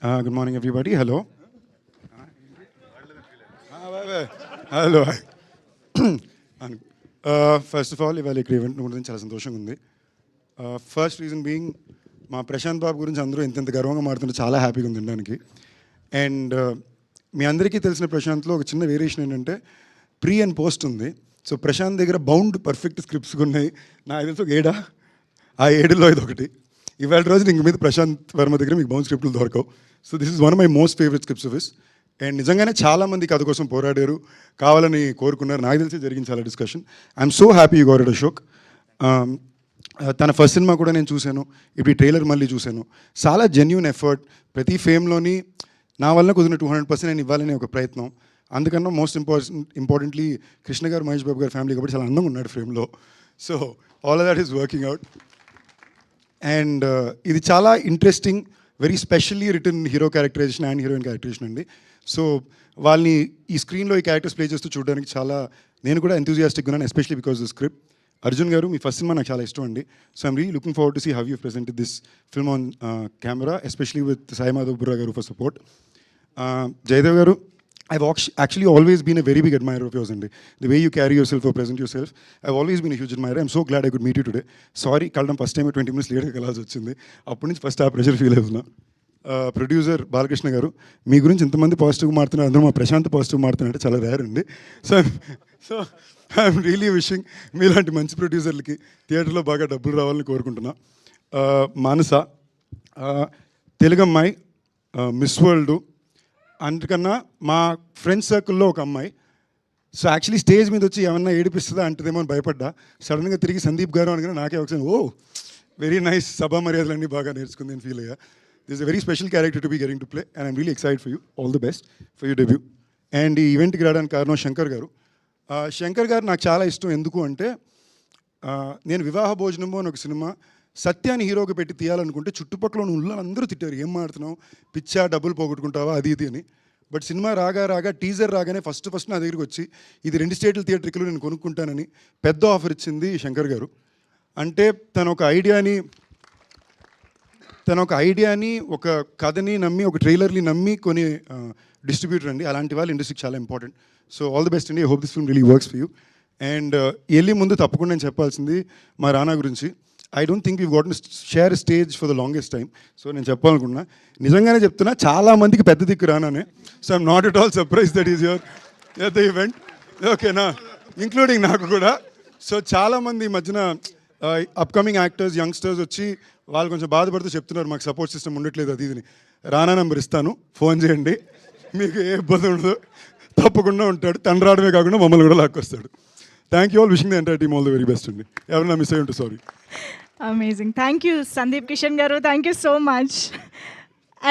Good morning, everybody. Hello. Hello. First of all, ఇవాళ ఇక్కడ event గురించి చాలా సంతోషంగా ఉంది. ఫస్ట్ రీజన్ బీయింగ్ మా ప్రశాంత్ బాబు గురించి అందరూ ఎంత గర్వంగా మాడుతుంటే చాలా హ్యాపీగా ఉంది వినడానికి. అండ్ మీ అందరికీ తెలిసిన ప్రశాంత్లో ఒక చిన్న వేరియేషన్ ఏంటంటే ప్రీ అండ్ పోస్ట్ ఉంది. సో ప్రశాంత్ దగ్గర బౌండ్ పర్ఫెక్ట్ స్క్రిప్ట్స్ ఉన్నాయి. నాకు తెలిసి ఒక 7 ఆ 7లో ఇది ఒకటి. ఇవాళ రోజు ఇంక మీద ప్రశాంత్ వర్మ దగ్గర మీకు బౌండ్ స్క్రిప్ట్లు దొరకవు. So this is one of my most favourite scripts of his. And నిజంగానే చాలామంది కథ కోసం పోరాడారు, కావాలని కోరుకున్నారు. నాకు తెలిసి జరిగింది చాలా discussion. I'm so happy you got it Ashok. తన ఫస్ట్ సినిమా కూడా నేను చూశాను, ఇప్పుడు ఈ ట్రైలర్ మళ్ళీ చూశాను. చాలా జెన్యూన్ ఎఫర్ట్. ప్రతి ఫేమ్లోని నా వల్ల కుదిరిన 200% నేను ఇవ్వాలనే ఒక ప్రయత్నం. అందుకన్నా మోస్ట్ ఇంపార్టెంట్లీ కృష్ణ గారు, మహేష్ బాబు గారి ఫ్యామిలీ కాబట్టి చాలా అందంగా ఉన్నాడు ఫ్రేమ్లో. So all of that is working out. And ఇది చాలా interesting, very specially return hero characterisation and heroine characterisation అండి. సో వాళ్ళని ఈ స్క్రీన్లో ఈ క్యారెక్టర్స్ ప్లే చేస్తూ చూడడానికి చాలా నేను కూడా ఎంతూజియాస్టిక్ ఉన్నాను, especially because the script. Arjun garu, మీ ఫస్ట్ సినిమా నాకు చాలా ఇష్టం అండి. So I'm really looking forward to see how you presented this film on camera, especially with Sai Madhav Burra garu for support. Jayadev గారు, I've actually always been a very big admirer of yours, and the way you carry yourself or present yourself, I've always been a huge admirer. I'm so glad I could meet you today. Sorry, కలడం first time 20 minutes లేట్గా కలాల్సి వచ్చింది. అప్పటి నుంచి first ఆ pressure feel అవుతున్నా. Producer Balakrishna గారు, మీ గురించి ఇంతమంది పాజిటివ్గా మారుతున్నారు, అందరూ మా ప్రశాంత్ పాజిటివ్ మారుతున్నారంటే చాలా రేర్ అండి. సో ఐఎమ్ రియలీ విషింగ్ మీలాంటి మంచి ప్రొడ్యూసర్లకి థియేటర్లో బాగా డబ్బులు రావాలని కోరుకుంటున్నా. మానస, తెలుగు అమ్మాయి, మిస్ వరల్డ్, అందుకన్నా మా ఫ్రెండ్స్ సర్కిల్లో ఒక అమ్మాయి. సో యాక్చువల్లీ స్టేజ్ మీద వచ్చి ఏమన్నా ఏడిపిస్తుందా అంటదేమో అని భయపడ్డా. సడన్గా తిరిగి సందీప్ గారు అనగానే నాకే ఒకసారి వెరీ నైస్, సభా మర్యాదలన్నీ బాగా నేర్చుకుంది అని ఫీల్ అయ్యా. This a very special character to be getting to play and I'm really excited for you. All the best for you debut. And ఈ ఈవెంట్కి రావడానికి కారణం శంకర్ గారు. శంకర్ గారు నాకు చాలా ఇష్టం. ఎందుకు అంటే నేను వివాహ భోజనము అని ఒక సినిమా సత్యాన్ని హీరోగా పెట్టి తీయాలనుకుంటే చుట్టుపక్కల ఉన్న అందరూ తిట్టారు, ఏం మాడుతున్నావు, పిచ్చా, డబ్బులు పోగొట్టుకుంటావా, అది ఇది అని. బట్ సినిమా రాగా టీజర్ రాగానే ఫస్ట్ నా దగ్గరికి వచ్చి ఇది 2 స్టేట్ల థియేటర్లో నేను కొనుక్కుంటానని పెద్ద ఆఫర్ ఇచ్చింది శంకర్ గారు. అంటే తన ఒక ఐడియాని ఒక కథని నమ్మి, ఒక ట్రైలర్ని నమ్మి కొని డిస్ట్రిబ్యూటర్ అండి. అలాంటి వాళ్ళు ఇండస్ట్రీకి చాలా important. So all the best అండి. I hope this film really works for you. And వెళ్ళి ముందు తప్పకుండా నేను చెప్పాల్సింది మా రానా గురించి. I don't think you got share stage for the longest time. So నేను చెప్పాలనుకున్నా, నిజంగానే చెప్తున్నా, చాలా మందికి పెద్ద దిక్కు రానానే. So I'm not at all surprise that is your at the event, ఓకేనా, ఇంక్లూడింగ్ నాకు కూడా. సో చాలామంది ఈ మధ్యన అప్కమింగ్ యాక్టర్స్, యంగ్స్టర్స్ వచ్చి వాళ్ళు కొంచెం బాధపడుతూ చెప్తున్నారు మాకు సపోర్ట్ సిస్టమ్ ఉండట్లేదు అది ఇదిని. రానా నెంబర్ ఇస్తాను, ఫోన్ చేయండి, మీకు ఏ ఇబ్బంది ఉండదు, తప్పకుండా ఉంటాడు. తను రావడమే కాకుండా మమ్మల్ని కూడా లాక్కొస్తాడు. Thank you all, wishing the entire team all the very best అండి. ఎవరన్నా మిస్ అయ్యి ఉంటే sorry. Amazing. Thank you, Sandeep Kishan garu. Thank you so much.